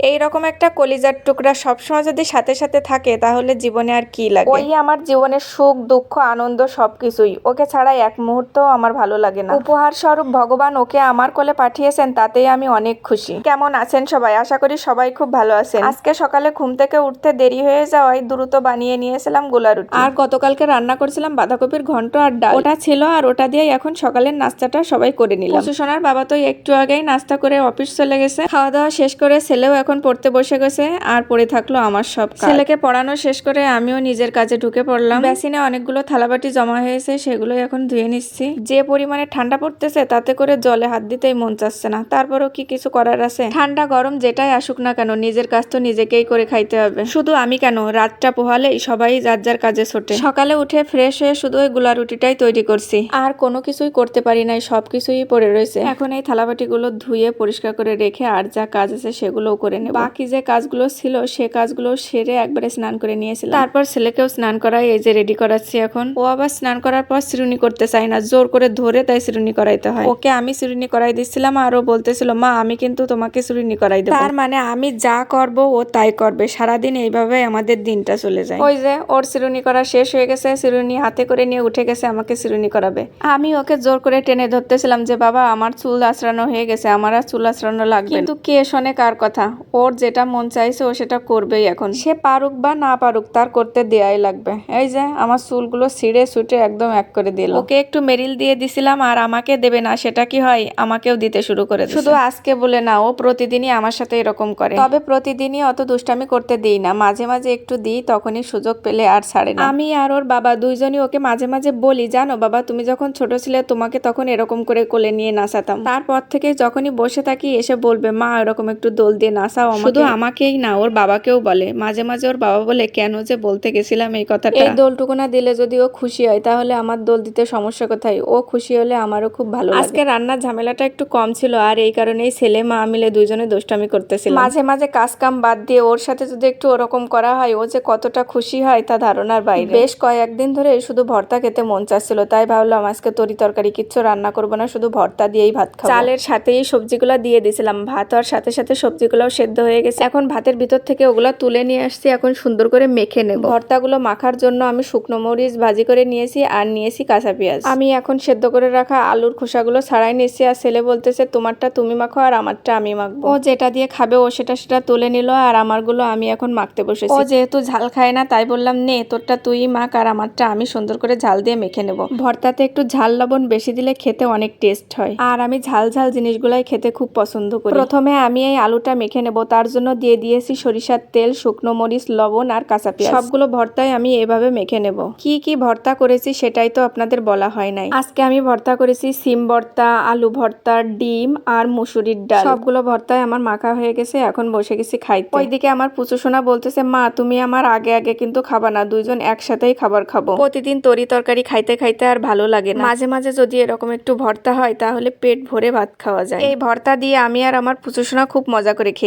এই রকম একটা কলিজার টুকরা সবসময় যদি সাথে সাথে থাকে তাহলে জীবনে আর কি লাগে। ওই আমার জীবনের সুখ দুঃখ আনন্দ সবকিছুই। ওকে ছাড়া এক মুহূর্ত আমার ভালো লাগে না। উপহার স্বরূপ ভগবান ওকে আমার কোলে পাঠিয়েছেন, তাতেই আমি অনেক খুশি। কেমন আছেন সবাই? আশা করি সবাই খুব ভালো আছেন। আজকে সকালে ঘুম থেকে উঠতে দেরি হয়ে যাওয়ায় দ্রুত বানিয়ে নিয়েছিলাম গোলা রুটি। আর গতকালকে রান্না করেছিলাম বাঁধাকপির ঘন্ট আর ডাল। ওটা ছিল আর ওটা দিয়ে এখন সকালের নাস্তাটা সবাই করে নিলাম। সোনার বাবা তো একটু আগেই নাস্তা করে অফিস চলে গেছে। খাওয়া দাওয়া শেষ করে ছেলেও এখন পড়তে বসে গেছে আর পড়ে থাকলো আমার সব কাজ। ছেলেকে পড়ানো শেষ করে আমিও নিজের কাজে ঢুকে পড়লাম। বেসিনে অনেকগুলো থালাবাটি জমা হয়েছে, সেগুলো এখন ধুয়ে নিচ্ছি। যে পরিমাণে ঠান্ডা পড়তেছে তাতে করে জলে হাত দিতেই মন চাচ্ছে না। তারপরেও কি কিছু করার আছে? ঠান্ডা গরম যেটাই আসুক না কেন নিজের কাজ তো নিজেকেই করে খাইতে হবে। শুধু আমি কেন, রাতটা পোহালেই সবাই যার যার কাজে ছোটে। সকালে উঠে ফ্রেশ হয়ে শুধু ওই গোলা রুটিটাই তৈরি করছি, আর কোনো কিছুই করতে পারি নাই, সবকিছুই পড়ে রয়েছে। এখন এই থালাবাটিগুলো ধুয়ে পরিষ্কার করে রেখে আর যা কাজ আছে সেগুলোও করে নেব। বাকি যে কাজগুলো ছিল সে কাজগুলো সেরে একবারে স্নান করে নিয়েছিলাম। তারপর ছেলেকেও স্নান করাই এই যে রেডি করাচ্ছি। এখন ও আবার স্নান করার পর চিরুনি করতে চাই না, জোর করে ধরে তাই চিরুনি করাইতে হয়। ওকে আমি চিরুনি করাই দিচ্ছিলাম আর ও বলতেছিল মা আমি কিন্তু তোমাকে চিরুনি করাই দেবো। তার মানে আমি যা করব ও তাই করবে। সারাদিন এইভাবে আমাদের দিনটা চলে যায়। ওই যে ওর চিরুনি করা শেষ হয়ে গেছে, চিরুনি হাতে করে নিয়ে উঠে গেছে আমাকে চিরুনি করাবে। আমি ওকে জোর করে টেনে ধরতেছিলাম যে বাবা আমার চুল আঁচড়ানো হয়ে গেছে, আমার আর চুল আঁচড়ানো লাগবে। কিন্তু কে শোনে কার কথা? ওর যেটা মন চাইছে ও সেটা করবেই। এখন সে পারুক বা না পারুক তার করতে দেয়াই লাগবে। এই যে আমার চুলগুলো ছিঁড়ে ছুটে একদম এক করে দিল। ওকে একটু মেরিল দিয়ে দিছিলাম আর আমাকে দেবে না সেটা কি হয়, আমাকেও দিতে শুরু করে দিয়েছে। শুধু আজকে বলে না, ও প্রতিদিনই আমার সাথে এরকম করে। তবে প্রতিদিনই অত দুষ্টামি করতে দিই না, মাঝে মাঝে একটু দিই, তখনই সুযোগ পেলে আর ছাড়ে না। আমি আর ওর বাবা দুইজনই ওকে মাঝে মাঝে বলি জানো বাবা তুমি যখন ছোট ছিলে তোমাকে তখন এরকম করে কোলে নিয়ে নাচাতাম। তারপর থেকে যখনই বসে থাকি এসে বলবে মা এরকম একটু দোল দিয়ে নাচাও। শুধু আমাকেই না ওর বাবাকেও বলে। মাঝে মাঝে ওর বাবা বলে কেন যে বলতে গেছিলাম এই কথাটা। এই দোলটুকু না দিলে যদি ও খুশি হয় তাহলে আমার দোল দিতে সমস্যা কোথায়? ও খুশি হলে আমারও খুব ভালো লাগে। আজকে রান্নার ঝামেলাটা একটু কম ছিল আর এই কারণেই ছেলে মা মিলে দুইজনে দুষ্টামি করতেছিল। মাঝে মাঝে কাজ কাম বাদ দিয়ে ওর সাথে যদি একটু ওরকম করা হয় ও যে কতটা খুশি হয় তা ধারণার বাইরে। বেশ কয়েকদিন ধরে শুধু ভর্তা খেতে মন চাচ্ছিল, তাই ভাবলাম আজকে তরি তরকারি কিচ্ছু রান্না করবো না, শুধু ভর্তা দিয়েই ভাত খাবো। চালের সাথেই সবজিগুলো দিয়ে দিয়েছিলাম, ভাত হওয়ার সাথে সাথে সবজিগুলোও সেদ্ধ হয়ে গেছে। এখন ভাতের ভিতর থেকে ওগুলা তুলে নিয়ে আসছি, এখন সুন্দর করে মেখে নেব। ভর্তাগুলো মাখার জন্য আমি শুকনো মরিচ ভাজি করে নিয়েছি আর নিয়েছি কাঁচা পেঁয়াজ। আমি এখন সেদ্ধ করে রাখা আলুর খোসাগুলো ছাড়াই নিচ্ছি আর ছেলে বলতেছে তোমারটা তুমি মাখো আর আমারটা আমি মাখবো। ও যেটা দিয়ে খাবে ও সেটা তুলে নিল আর আমারগুলো আমি এখন মাখতে বসেছি। ও যেহেতু ঝাল খায় না তাই বললাম নে তোরটা তুই মাখ আর আমারটা আমি সুন্দর করে ঝাল দিয়ে মেখে নেব। ভর্তাতে একটু ঝাল লবণ বেশি দিলে খেতে অনেক টেস্ট হয় আর আমি ঝাল ঝাল জিনিসগুলাই খেতে খুব পছন্দ করি। প্রথমে আমি এই আলুটা মেখে নেব, তার জন্য দিয়ে দিয়েছি সরিষার তেল, শুকনো মরিচ, লবণ আর কাঁচা পেঁয়াজ। সবগুলো ভর্তায় আমি এভাবে মেখে নেব। কি কি ভর্তা করেছি সেটাই তো আপনাদের বলা হয় নাই। আজকে আমি ভর্তা করেছি সিম ভর্তা, আলু ভর্তা, ডিম আর মুসুরির ডাল। সবগুলো ভর্তায় আমার মাখা হয়ে গেছে, এখন বসে গেছি খাইতে। ওইদিকে আমার পুচু সোনা বলতেছে মা তুমি আমার আগে আগে কিন্তু খাবা না, দুইজন একসাথেই খাবার খাবো। প্রতিদিন তরি তরকারি খাইতে খাইতে আর ভালো লাগে না, মাঝে মাঝে যদি এরকম একটু ভর্তা হয় তাহলে পেট ভরে ভাত খাওয়া যায়। এই ভর্তা দিয়ে আমি আর আমার পুচু সোনা খুব মজা করে খেয়েছি।